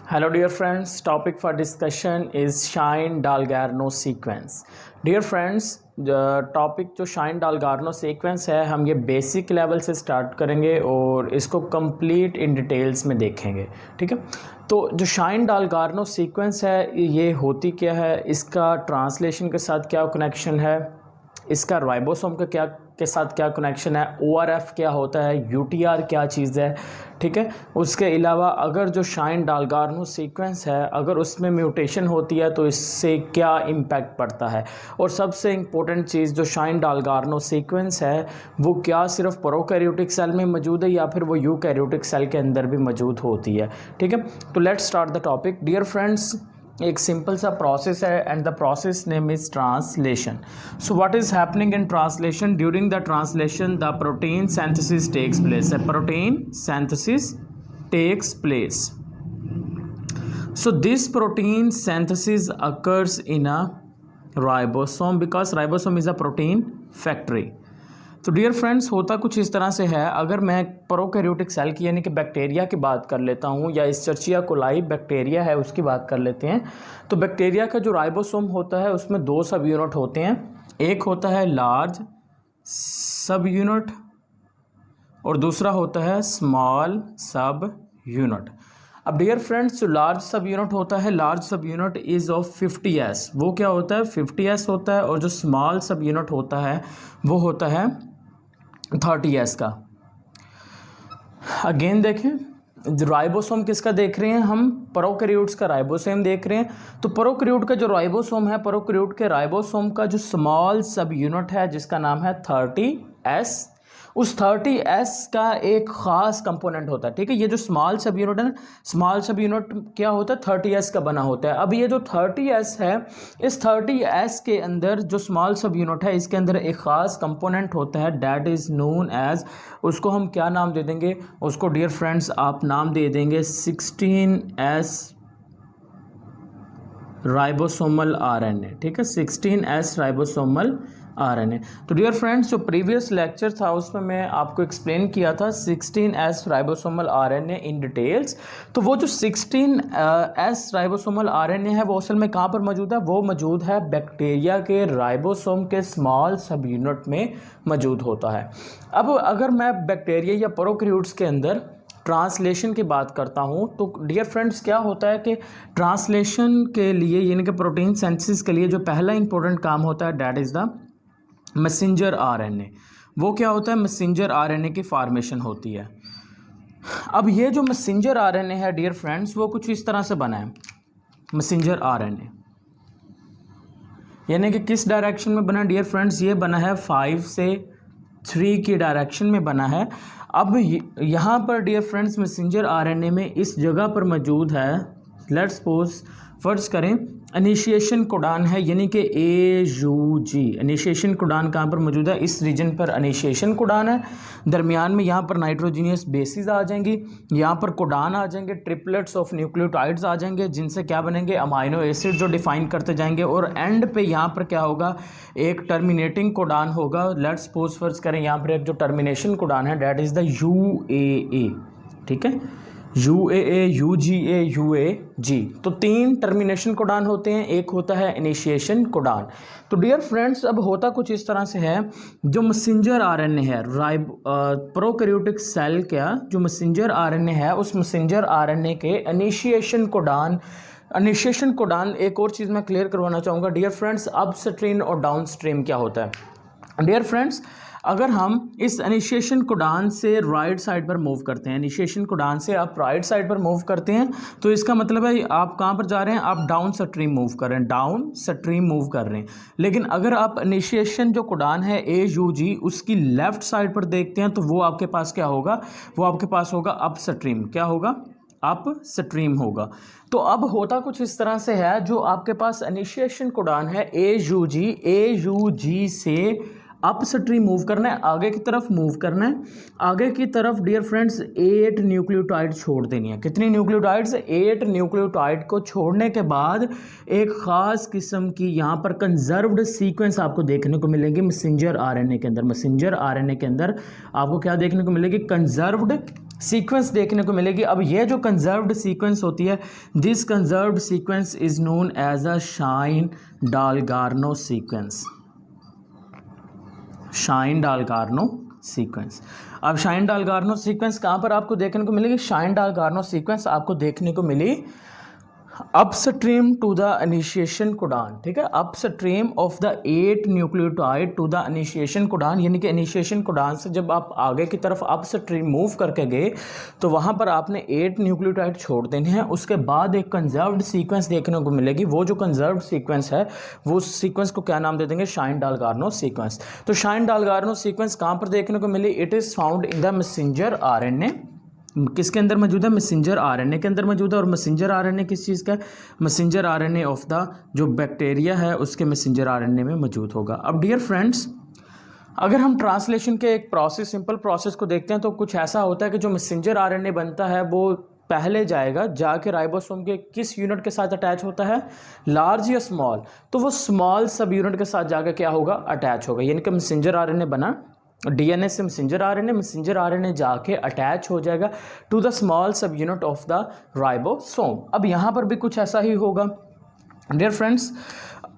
Hello dear friends, topic for discussion is Shine-Dalgarno sequence. Dear friends, topic जो shine Dalgarno sequence है हम ये basic level से start करेंगे और इसको कंप्लीट इन डिटेल्स में देखेंगे। ठीक है, तो जो शाइन डालगार्नो सीक्वेंस है ये होती क्या है, इसका ट्रांसलेशन के साथ क्या कनेक्शन है, इसका राइबोसोम के साथ क्या कनेक्शन है, ORF क्या होता है, UTR क्या चीज़ है। ठीक है, उसके अलावा अगर जो शाइन डालगार्नो सीक्वेंस है अगर उसमें म्यूटेशन होती है तो इससे क्या इम्पैक्ट पड़ता है, और सबसे इम्पोर्टेंट चीज़ जो शाइन डालगार्नो सीक्वेंस है वो क्या सिर्फ प्रोकैरियोटिक सेल में मौजूद है या फिर वो यूकैरियोटिक सेल के अंदर भी मौजूद होती है। ठीक है, तो let's start the topic. Dear friends, एक सिंपल सा प्रोसेस है and the process name is translation. So what is happening in translation? During the translation the protein synthesis takes place. Protein synthesis takes place. So this protein synthesis occurs in a ribosome because ribosome is a protein factory. तो dear friends होता कुछ इस तरह से है। अगर मैं prokaryotic cell की यानी कि बैक्टीरिया की बात कर लेता हूँ या इस्चर्चिया कोलाई बैक्टीरिया है उसकी बात कर लेते हैं, तो बैक्टीरिया का जो राइबोसोम होता है उसमें दो सब यूनिट होते हैं। एक होता है लार्ज सब यूनिट और दूसरा होता है स्मॉल सब यूनिट। अब डियर फ्रेंड्स, जो लार्ज सब यूनिट होता है, लार्ज सब यूनिट इज़ ऑफ 50s, वो क्या होता है 50s होता है, और जो स्मॉल सब यूनिट होता है वो होता है 30s का। अगेन देखें, राइबोसोम किसका देख रहे हैं हम? प्रोकैरियोट्स का राइबोसोम देख रहे हैं। तो प्रोकैरियोट का जो राइबोसोम है, प्रोकैरियोट के राइबोसोम का जो स्मॉल सब यूनिट है जिसका नाम है 30s, उस 30s का एक ख़ास कंपोनेंट होता है। ठीक है, ये जो स्मॉल सब यूनिट है ना, स्मॉल सब यूनिट क्या होता है 30s का बना होता है। अब ये जो 30s है, इस 30s के अंदर जो स्मॉल सब यूनिट है इसके अंदर एक ख़ास कंपोनेंट होता है दैट इज़ नोन एज, उसको हम क्या नाम दे देंगे? उसको डियर फ्रेंड्स आप नाम दे देंगे 16s राइबोसोमल RNA। ठीक है, 16s राइबोसोमल RNA। तो डियर फ्रेंड्स, जो प्रीवियस लेक्चर था उसमें मैं आपको एक्सप्लेन किया था 16s ribosomal RNA in details. तो वो जो 16s राइबोसोमल RNA है वो असल में कहाँ पर मौजूद है? वो मौजूद है बैक्टीरिया के राइबोसोम के स्मॉल सब यूनिट में मौजूद होता है। अब अगर मैं बैक्टीरिया या प्रोकैरियोट्स के अंदर ट्रांसलेशन की बात करता हूँ तो डियर फ्रेंड्स क्या होता है कि ट्रांसलेशन के लिए यानी कि प्रोटीन सिंथेसिस के लिए जो पहला इंपॉर्टेंट काम होता है that is the messenger RNA। वो क्या होता है? मैसेंजर RNA की फॉर्मेशन होती है। अब ये जो मैसेंजर RNA है डियर फ्रेंड्स वो कुछ इस तरह से बना है। मैसेंजर RNA यानी कि किस डायरेक्शन में बना डियर फ्रेंड्स? ये बना है 5 से 3 की डायरेक्शन में बना है। अब यहाँ पर डियर फ्रेंड्स मैसेंजर RNA में इस जगह पर मौजूद है, लेट्स सपोज फर्ज करें इनिशिएशन कोडान है यानी कि AUG। इनिशिएशन कोडान कहाँ पर मौजूद है? इस रीजन पर इनिशिएशन कोडान है। दरमियान में यहाँ पर नाइट्रोजीनियस बेसिस आ जाएंगी, यहाँ पर कोडान आ जाएंगे, ट्रिपलेट्स ऑफ न्यूक्लियोटाइड्स आ जाएंगे जिनसे क्या बनेंगे? अमाइनो एसिड जो डिफाइन करते जाएंगे, और एंड पे यहाँ पर क्या होगा? एक टर्मिनेटिंग कोडान होगा। लेट्स सपोज फर्ज करें यहाँ पर एक जो टर्मिनेशन कोडान है दैट इज़ द UAA। ठीक है, UAA, UGA, UAG। तो 3 टर्मिनेशन कोडान होते हैं, एक होता है इनिशिएशन कोडान। तो डियर फ्रेंड्स अब होता कुछ इस तरह से है, जो मैसेंजर RNA है प्रोकैरियोटिक सेल का जो मैसेंजर RNA है उस मैसेंजर RNA के इनिशिएशन कोडान एक और चीज़ मैं क्लियर करवाना चाहूँगा डियर फ्रेंड्स, अपस्ट्रीम और डाउनस्ट्रीम क्या होता है। डियर फ्रेंड्स, अगर हम इस इनिशिएशन कोडान से राइट साइड पर मूव करते हैं, इनिशिएशन कोडान से आप राइट साइड पर मूव करते हैं तो इसका मतलब है आप कहाँ पर जा रहे हैं? आप डाउन स्ट्रीम मूव कर रहे हैं, डाउन स्ट्रीम मूव कर रहे हैं। लेकिन अगर आप इनिशिएशन जो कोडान है AUG उसकी लेफ्ट साइड पर देखते हैं तो वो आपके पास क्या होगा? वो आपके पास होगा अप स्ट्रीम। क्या होगा? अप स्ट्रीम होगा। तो अब होता कुछ इस तरह से है, जो आपके पास इनिशिएशन कोडान है AUG से अप स्ट्रीम मूव करना है, आगे की तरफ मूव करना है। आगे की तरफ डियर फ्रेंड्स 8 न्यूक्लियोटाइड छोड़ देनी है। कितनी न्यूक्लियोटाइड्स? 8 न्यूक्लियोटाइड को छोड़ने के बाद एक ख़ास किस्म की यहाँ पर कंजर्व्ड सीक्वेंस आपको देखने को मिलेगी मैसेंजर RNA के अंदर। मैसेंजर RNA के अंदर आपको क्या देखने को मिलेगी? कंजर्व्ड सीक्वेंस देखने को मिलेगी। अब ये जो कंजर्व्ड सीक्वेंस होती है, this conserved sequence is known as a Shine Dalgarno sequence, Shine Dalgarno sequence. अब शाइन-डालगार्नो सीक्वेंस कहाँ पर आपको देखने को मिलेगी? शाइन-डालगार्नो सीक्वेंस आपको देखने को मिली upstream to the initiation codon, ठीक है, upstream of the 8 nucleotide to the initiation codon, यानी कि इनिशिएशन कोडान से जब आप आगे की तरफ अपस्ट्रीम मूव करके गए तो वहाँ पर आपने 8 न्यूक्लियोटाइड छोड़ देने हैं। उसके बाद एक कंजर्व्ड सीक्वेंस देखने को मिलेगी। वो जो कंजर्व्ड सीक्वेंस है वो सीक्वेंस को क्या नाम दे देंगे? Shine Dalgarno sequence. तो शाइन-डालगार्नो सीक्वेंस कहाँ पर देखने को मिली? It is found in the messenger RNA. किसके अंदर मौजूद है? मैसेंजर आरएनए के अंदर मौजूद है। और मैसेंजर आरएनए किस चीज़ का है? मैसेंजर आरएनए ऑफ द जो बैक्टीरिया है उसके मैसेंजर आरएनए में मौजूद होगा। अब डियर फ्रेंड्स, अगर हम ट्रांसलेशन के एक प्रोसेस, सिंपल प्रोसेस को देखते हैं तो कुछ ऐसा होता है कि जो मैसेंजर आरएनए बनता है वो पहले जाएगा, जाके राइबोसोम के किस यूनिट के साथ अटैच होता है? लार्ज या स्मॉल? तो वो स्मॉल सब यूनिट के साथ जाकर क्या होगा? अटैच होगा। यानी कि मैसेंजर आरएनए बना, डीएनए से मैसेंजर आरएनए जाके अटैच हो जाएगा to the small sub unit of the ribosome. अब यहाँ पर भी कुछ ऐसा ही होगा डियर फ्रेंड्स।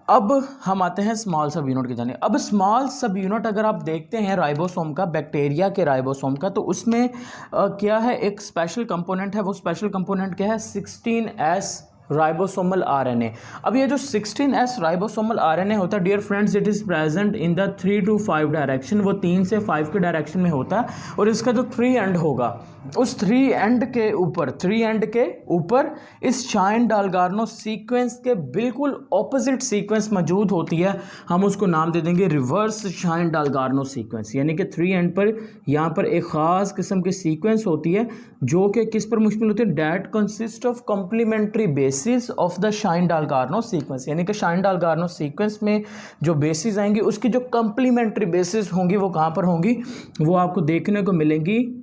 अब हम आते हैं स्मॉल सब यूनिट की जाने। अब स्मॉल सब यूनिट अगर आप देखते हैं राइबोसोम का, बैक्टीरिया के राइबोसोम का, तो उसमें क्या है? एक स्पेशल कंपोनेंट है। वो स्पेशल कंपोनेंट क्या है? 16S ribosomal RNA. अब ये जो 16S राइबोसोमल आरएनए होता है dear friends, it is present in the 3 to 5 direction. वो 3 से 5 के डायरेक्शन में होता है। और इसका जो 3 एंड होगा, उस 3 एंड के ऊपर इस शाइन-डालगार्नो सीक्वेंस के बिल्कुल ऑपोजिट सीक्वेंस मौजूद होती है। हम उसको नाम दे देंगे रिवर्स शाइन-डालगार्नो सीक्वेंस। यानी कि 3 एंड पर यहाँ पर एक ख़ास किस्म की सीक्वेंस होती है जो कि किस पर मुश्तमिल होती है? That consist of complementary bases of the Shine Dalgarno sequence. यानी कि शाइन-डालगार्नो सीक्वेंस में जो बेसिस आएंगी उसकी जो कॉम्प्लीमेंट्री बेसिस होंगी वो कहाँ पर होंगी? वो आपको देखने को मिलेंगी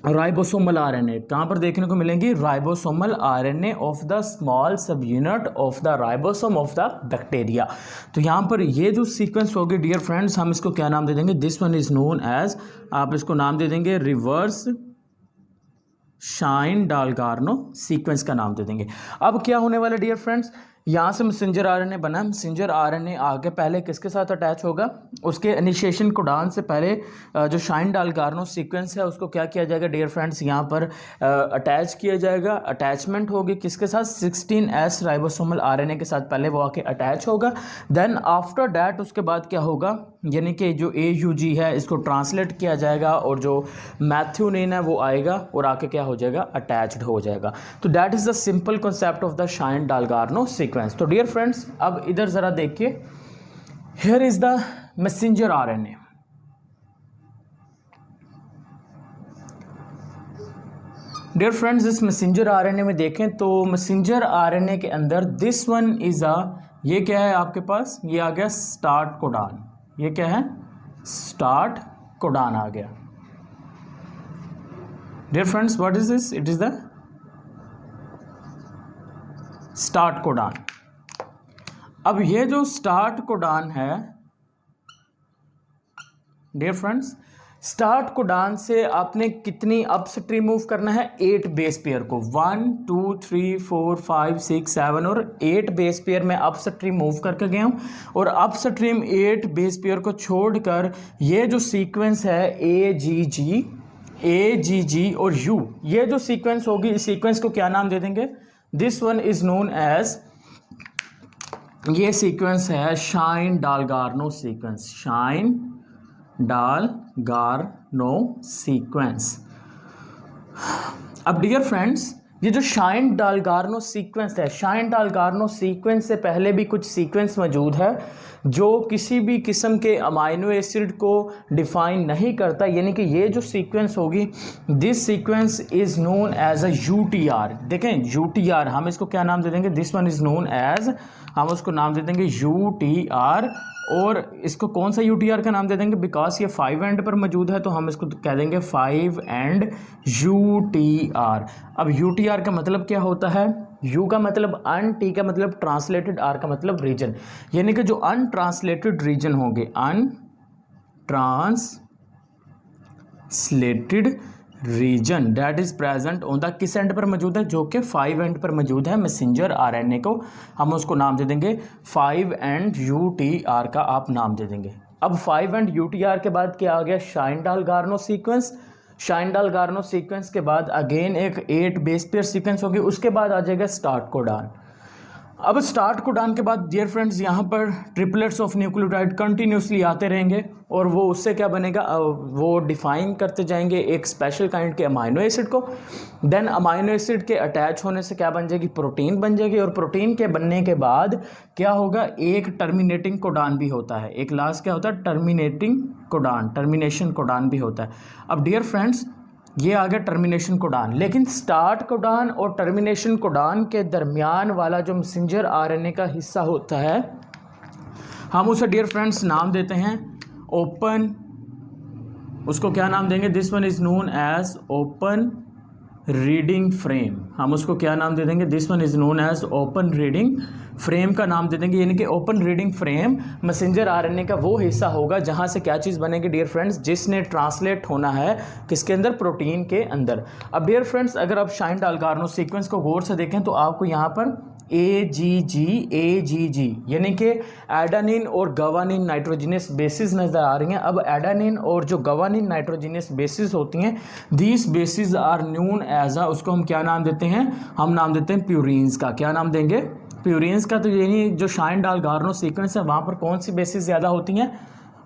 राइबोसोमल आरएनए। कहाँ पर देखने को मिलेंगी? Ribosomal RNA of the small sub unit of the ribosome of the bacteria. तो यहाँ पर ये जो सीक्वेंस होगी डियर फ्रेंड्स, हम इसको क्या नाम दे देंगे? This one is known as, आप इसको नाम दे देंगे रिवर्स शाइन-डालगार्नो सीक्वेंस का नाम दे देंगे। अब क्या होने वाला डियर फ्रेंड्स? यहाँ से मैसेंजर आरएनए बना। मैसेंजर आरएनए आगे पहले किसके साथ अटैच होगा? उसके इनिशिएशन कोडान से पहले जो शाइन-डालगार्नो सीक्वेंस है उसको क्या किया जाएगा डियर फ्रेंड्स? यहाँ पर अटैच किया जाएगा। अटैचमेंट होगी किसके साथ? 16S राइबोसोमल आरएनए के साथ पहले वो आके अटैच होगा। देन आफ्टर डैट उसके बाद क्या होगा? यानी कि जो AUG है इसको ट्रांसलेट किया जाएगा और जो मैथ्यूनिन है वो आएगा और आके क्या हो जाएगा? अटैच्ड हो जाएगा। तो that is the simple concept of the Shine Dalgarno sequence. तो डियर फ्रेंड्स, अब इधर ज़रा देखिए, here is the messenger RNA. Dear friends, इस मैसेंजर आरएनए में देखें तो मैसेंजर आरएनए के अंदर दिस वन इज़ ये क्या है आपके पास? ये आ गया स्टार्ट कोडान। ये क्या है? स्टार्ट कोडान आ गया। Dear friends, what is this? It is the start codon. अब ये जो स्टार्ट कोडान है डियर फ्रेंड्स, स्टार्ट कोडान से आपने कितनी अपस्ट्रीम मूव करना है? 8 बेस पेयर को। 1 2 3 4 5 6 7 और 8 बेस पेयर में अपस्ट्रीम मूव करके गया हूँ। और अपस्ट्रीम 8 बेस पेयर को छोड़कर ये जो सीक्वेंस है AGG और U, ये जो सीक्वेंस होगी इस सीक्वेंस को क्या नाम दे देंगे? This one is known as, ये सीक्वेंस है शाइन-डालगार्नो सीक्वेंस। Shine Dalgarno sequence. अब डियर फ्रेंड्स, ये जो शाइन-डालगार्नो सीक्वेंस है, शाइन-डालगार्नो सीक्वेंस से पहले भी कुछ सीक्वेंस मौजूद है जो किसी भी किस्म के अमाइनो एसिड को डिफाइन नहीं करता। यानी कि ये जो सीक्वेंस होगी, this sequence is known as a UTR। देखें UTR, हम इसको क्या नाम दे देंगे? This one is known as, हम उसको नाम दे देंगे UTR। और इसको कौन सा UTR का नाम दे देंगे? बिकॉज ये 5 एंड पर मौजूद है तो हम इसको कह देंगे 5 एंड UTR। अब UTR का मतलब क्या होता है? U का मतलब अन, T का मतलब ट्रांसलेटेड, R का मतलब रीजन। यानी कि जो अनट्रांसलेटेड रीजन होंगे, untranslated region that is present on the किस एंड पर मौजूद है, जो कि 5 एंड पर मौजूद है मैसेंजर आरएनए को, हम उसको नाम दे देंगे 5 एंड यूटीआर का आप नाम दे देंगे। अब 5 एंड यूटीआर के बाद क्या आ गया, शाइन-डाल-गार्नो सीक्वेंस। शाइन-डाल-गार्नो सीक्वेंस के बाद अगेन एक 8 बेस पेयर सीक्वेंस होगी, उसके बाद आ जाएगा स्टार्ट कोडान। अब स्टार्ट कोडान के बाद डियर फ्रेंड्स यहाँ पर ट्रिपलेट्स ऑफ न्यूक्लियोटाइड कंटिन्यूसली आते रहेंगे और वो उससे क्या बनेगा, वो डिफाइन करते जाएंगे एक स्पेशल काइंड के अमाइनो एसिड को। देन अमाइनो एसिड के अटैच होने से क्या बन जाएगी, प्रोटीन बन जाएगी, और प्रोटीन के बनने के बाद क्या होगा, एक टर्मिनेटिंग कोडान भी होता है, एक लास्ट क्या होता है, टर्मिनेटिंग कोडान, टर्मिनेशन कोडान भी होता है। अब डियर फ्रेंड्स ये आ गया टर्मिनेशन कोडान, लेकिन स्टार्ट कोडान और टर्मिनेशन कोडान के दरमियान वाला जो मैसेंजर आरएनए का हिस्सा होता है, हम उसे डियर फ्रेंड्स नाम देते हैं ओपन, उसको क्या नाम देंगे, this one is known as open reading frame. हम उसको क्या नाम दे देंगे, this one is known as open reading frame का नाम दे देंगे। यानी कि open reading frame messenger RNA का वो हिस्सा होगा जहां से क्या चीज़ बनेगी डियर फ्रेंड्स, जिसने ट्रांसलेट होना है किसके अंदर, प्रोटीन के अंदर। अब डियर फ्रेंड्स अगर आप शाइन-डाल-गार्नो सीक्वेंस को गौर से देखें तो आपको यहाँ पर AGG यानी कि एडानिन और गवानिन नाइट्रोजिनस बेसिस नज़र आ रही हैं। अब एडानिन और जो गवानिन नाइट्रोजिनस बेसिस होती हैं, दीज बेसिस आर न्यून एज उसको हम क्या नाम देते हैं, हम नाम देते हैं प्यूरिन्स का। क्या नाम देंगे, प्यूरिन्स का। तो यानी जो शाइन-डाल-गार्नो सीक्वेंस है वहाँ पर कौन सी बेसिस ज़्यादा होती हैं,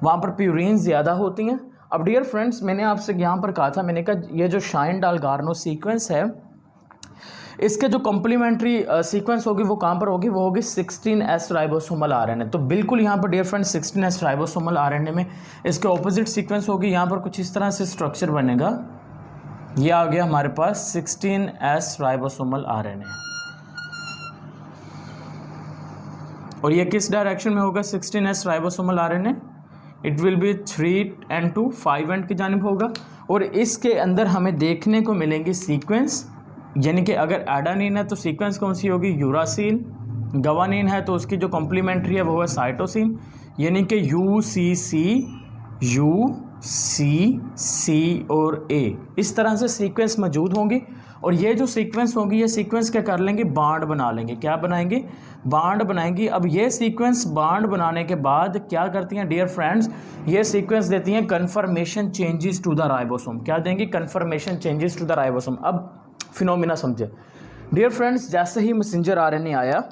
वहाँ पर प्यूरिन्स ज़्यादा होती हैं। अब डियर फ्रेंड्स मैंने आपसे यहाँ पर कहा था, मैंने कहा ये जो शाइन-डाल-गार्नो सीक्वेंस है इसके जो कॉम्प्लीमेंट्री सीक्वेंस होगी वो कहाँ पर होगी, वो होगी 16S राइबोसोमल आरएनए। तो बिल्कुल यहाँ पर dear friends 16S ribosomal RNA में इसके ऑपोजिट सीक्वेंस होगी। यहाँ पर कुछ इस तरह से स्ट्रक्चर बनेगा, ये आ गया हमारे पास 16S राइबोसोमल आरएनए, और ये किस डायरेक्शन में होगा 16S ribosomal RNA, it will be 3 and 2 5 and की जानिब होगा। और इसके अंदर हमें देखने को मिलेंगे सीक्वेंस, यानी कि अगर एडानिन है तो सीक्वेंस कौन सी होगी, यूरासिल, गवानिन है तो उसकी जो कॉम्प्लीमेंट्री है वो है साइटोसिन, यानी कि UCC और A, इस तरह से सीक्वेंस मौजूद होंगी। और ये जो सीक्वेंस होगी ये सीक्वेंस क्या कर लेंगे, बांड बना लेंगे। क्या बनाएंगे, बांड बनाएंगी। अब ये सीक्वेंस बांड बनाने के बाद क्या करती हैं डियर फ्रेंड्स, ये सीक्वेंस देती हैं conformation changes to the ribosome. क्या देंगी, conformation changes to the ribosome. अब फिनोमिना समझे डियर फ्रेंड्स, जैसे ही मैसेंजर आरएनए आया,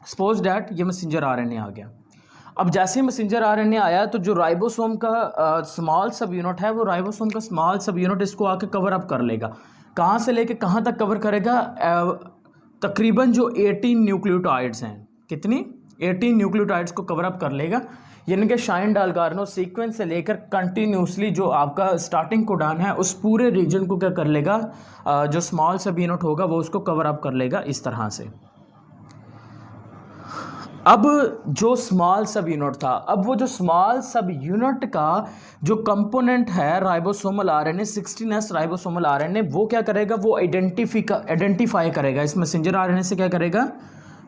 सपोज डैट ये मैसेंजर आरएनए आ गया। अब जैसे ही मैसेंजर आरएनए आया तो जो राइबोसोम का स्मॉल सब यूनिट है, वो राइबोसोम का स्मॉल सब यूनिट इसको आके कवर अप कर लेगा। कहाँ से लेके कहाँ तक कवर करेगा, तकरीबन जो 18 न्यूक्लियोटाइड्स हैं, कितनी 18 न्यूक्लियोटाइड्स को कवर अप कर लेगा। यानी कि शाइन-डाल-गार्नो सीक्वेंस से लेकर कंटिन्यूसली जो आपका स्टार्टिंग कोडान है उस पूरे रीजन को क्या कर लेगा, जो स्मॉल सब यूनिट होगा वो उसको कवर अप कर लेगा इस तरह से। अब जो स्मॉल सब यूनिट था, अब वो जो स्मॉल सब यूनिट का जो कंपोनेंट है ribosomal RNA 16S ribosomal RNA, वो क्या करेगा, वो आइडेंटिफाई करेगा इस मैसेंजर आरएनए से, क्या करेगा,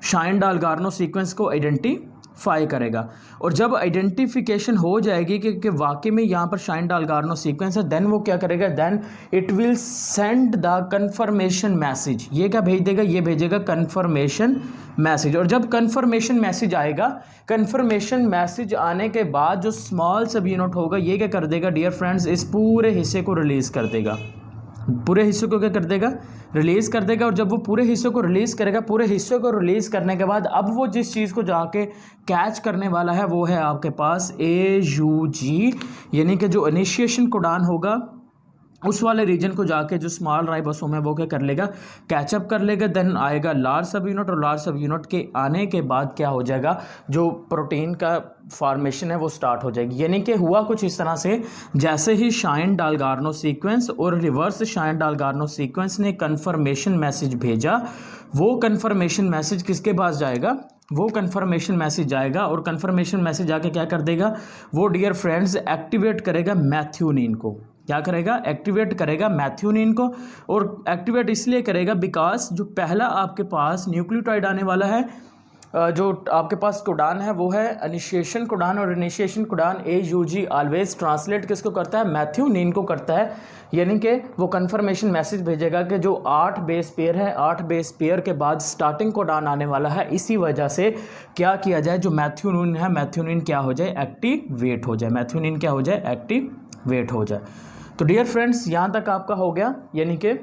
शाइन-डाल-गार्नो सीक्वेंस को आइडेंटिफाई करेगा। और जब आइडेंटिफिकेशन हो जाएगी कि वाकई में यहाँ पर शाइन-डाल-गार्नो सीक्वेंस है, देन वो क्या करेगा, then it will send the conformation message. ये क्या भेज देगा, ये भेजेगा कन्फर्मेशन मैसेज। और जब कन्फर्मेशन मैसेज आएगा, कन्फर्मेशन मैसेज आने के बाद जो स्मॉल सब यूनिट होगा ये क्या कर देगा डियर फ्रेंड्स, इस पूरे हिस्से को रिलीज़ कर देगा। पूरे हिस्से को क्या कर देगा, रिलीज़ कर देगा। और जब वो पूरे हिस्से को रिलीज़ करेगा, पूरे हिस्से को रिलीज़ करने के बाद अब वो जिस चीज़ को जाके कैच करने वाला है वो है आपके पास AUG, यानी कि जो इनिशिएशन कोडान होगा उस वाले रीजन को जाके जो स्मॉल राइबोसोम है वो क्या कर लेगा, कैचअप कर लेगा। देन आएगा लार्ज सब यूनिट, और लार्ज सब यूनिट के आने के बाद क्या हो जाएगा, जो प्रोटीन का फॉर्मेशन है वो स्टार्ट हो जाएगी। यानी कि हुआ कुछ इस तरह से, जैसे ही शाइन-डाल-गार्नो सीक्वेंस और रिवर्स शाइन-डाल-गार्नो सीक्वेंस ने कन्फर्मेशन मैसेज भेजा, वो कन्फर्मेशन मैसेज किसके पास जाएगा, वो कन्फर्मेशन मैसेज जाएगा। और कन्फर्मेशन मैसेज आके क्या कर देगा, वो डियर फ्रेंड्स एक्टिवेट करेगा मैथ्यूनिन को। क्या करेगा, एक्टिवेट करेगा मैथ्यूनिन को। और एक्टिवेट इसलिए करेगा बिकॉज जो पहला आपके पास न्यूक्लियोटाइड आने वाला है जो आपके पास कोडान है वो है इनिशिएशन कोडान, और initiation codon AUG always translate किसको करता है, मैथ्यूनिन को करता है। यानी कि वो कंफर्मेशन मैसेज भेजेगा कि जो 8 बेस पेयर है, 8 बेस पेयर के बाद स्टार्टिंग कोडान आने वाला है, इसी वजह से क्या किया जाए, जो मैथ्यूनिन है मैथ्यूनिन क्या हो जाए, एक्टिवेट हो जाए, मैथ्यूनिन क्या हो जाए, एक्टिवेट हो जाए। तो डियर फ्रेंड्स यहाँ तक आपका हो गया, यानी कि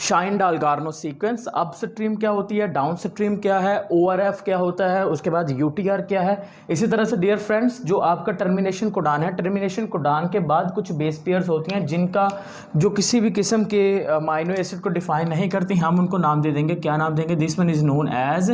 shine Dalgarno sequence. Up stream क्या होती है, डाउन स्ट्रीम क्या है, ORF क्या होता है, उसके बाद UTR क्या है। इसी तरह से डियर फ्रेंड्स जो आपका टर्मिनेशन कोडान है, टर्मिनेशन कोडान के बाद कुछ बेस पेयर्स होती हैं जिनका जो किसी भी किस्म के अमीनो एसिड को डिफाइन नहीं करती, हम उनको नाम दे देंगे, क्या नाम देंगे, this one is known as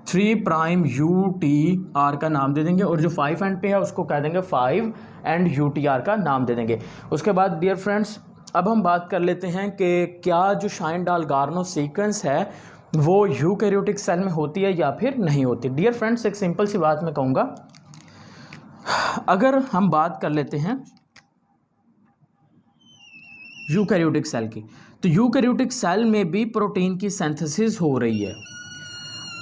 3' UTR का नाम दे देंगे, और जो 5 एंड पे है उसको कह देंगे 5 एंड UTR का नाम दे देंगे। उसके बाद डियर फ्रेंड्स अब हम बात कर लेते हैं कि क्या जो शाइन डालगार्नो सीक्वेंस है वो यूकैरियोटिक सेल में होती है या फिर नहीं होती। डियर फ्रेंड्स एक सिंपल सी बात मैं कहूँगा, अगर हम बात कर लेते हैं यूकैरियोटिक सेल की, तो यूकैरियोटिक सेल में भी प्रोटीन की सिंथेसिस हो रही है,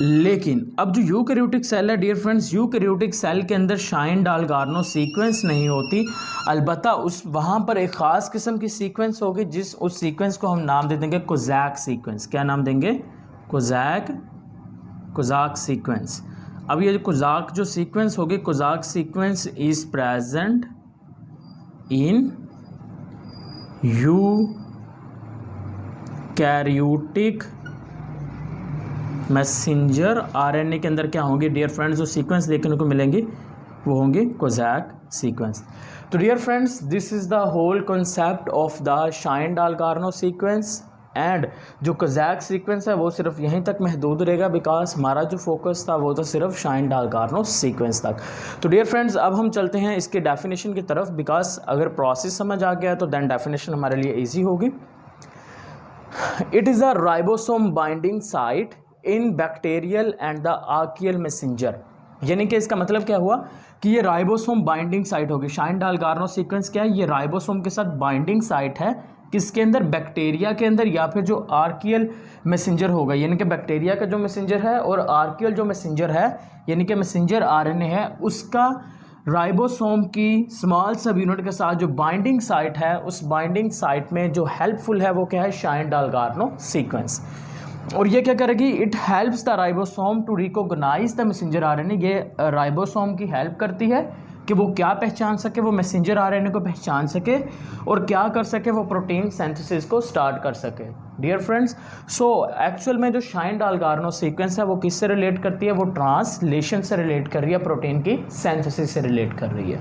लेकिन अब जो यूकैरियोटिक सेल है डियर फ्रेंड्स, यूकैरियोटिक सेल के अंदर शाइन डालगार्नो सीक्वेंस नहीं होती, अलबत्ता उस वहाँ पर एक ख़ास किस्म की सीक्वेंस होगी, उस सीक्वेंस को हम नाम दे देंगे कोज़ैक सीक्वेंस। क्या नाम देंगे, कोज़ाक सीक्वेंस। अब ये कोज़ाक जो सीक्वेंस होगी, Kozak sequence is present in eukaryotic messenger RNA के अंदर क्या होंगे डियर फ्रेंड्स, जो सीक्वेंस देखने को मिलेंगी वो होंगी कोज़ैक सीक्वेंस। तो dear friends this is the whole concept of the Shine Dalgarno sequence, and जो कोज़ैक सीक्वेंस है वो सिर्फ यहीं तक महदूद रहेगा, बिकॉज हमारा जो फोकस था वो था सिर्फ शाइन डालगार्नो सीक्वेंस तक। तो डियर फ्रेंड्स अब हम चलते हैं इसके डेफिनेशन की तरफ, बिकॉज अगर प्रोसेस समझ आ गया तो देन डेफिनेशन हमारे लिए ईजी होगी। It is a ribosome binding site in bacterial and the archaeal messenger. यानी कि इसका मतलब क्या हुआ कि ये राइबोसोम बाइंडिंग साइट होगी। शाइन डालगार्नो सीक्वेंस क्या है, ये राइबोसोम के साथ बाइंडिंग साइट है, किसके अंदर, बैक्टीरिया के अंदर, या फिर जो आर्कियल मैसेंजर होगा, यानी कि बैक्टीरिया का जो मैसेंजर है और आर्कियल जो मैसेंजर है यानी कि मैसेंजर RNA है, उसका राइबोसोम की स्मॉल सब यूनिट के साथ जो बाइंडिंग साइट है, उस बाइंडिंग साइट में जो हेल्पफुल है वो क्या है, शाइन डालगार्नो सीक्वेंस। और ये क्या करेगी, it helps the ribosome to recognise the messenger RNA। ये राइबोसोम की हेल्प करती है कि वो क्या पहचान सके, वो मैसेंजर RNA को पहचान सके और क्या कर सके, वो प्रोटीन सिंथेसिस को स्टार्ट कर सके। डियर फ्रेंड्स सो एक्चुअल में जो शाइन डालगार्नो सीक्वेंस है वो किससे रिलेट करती है, वो ट्रांसलेशन से रिलेट कर रही है, प्रोटीन की सिंथेसिस से रिलेट कर रही है।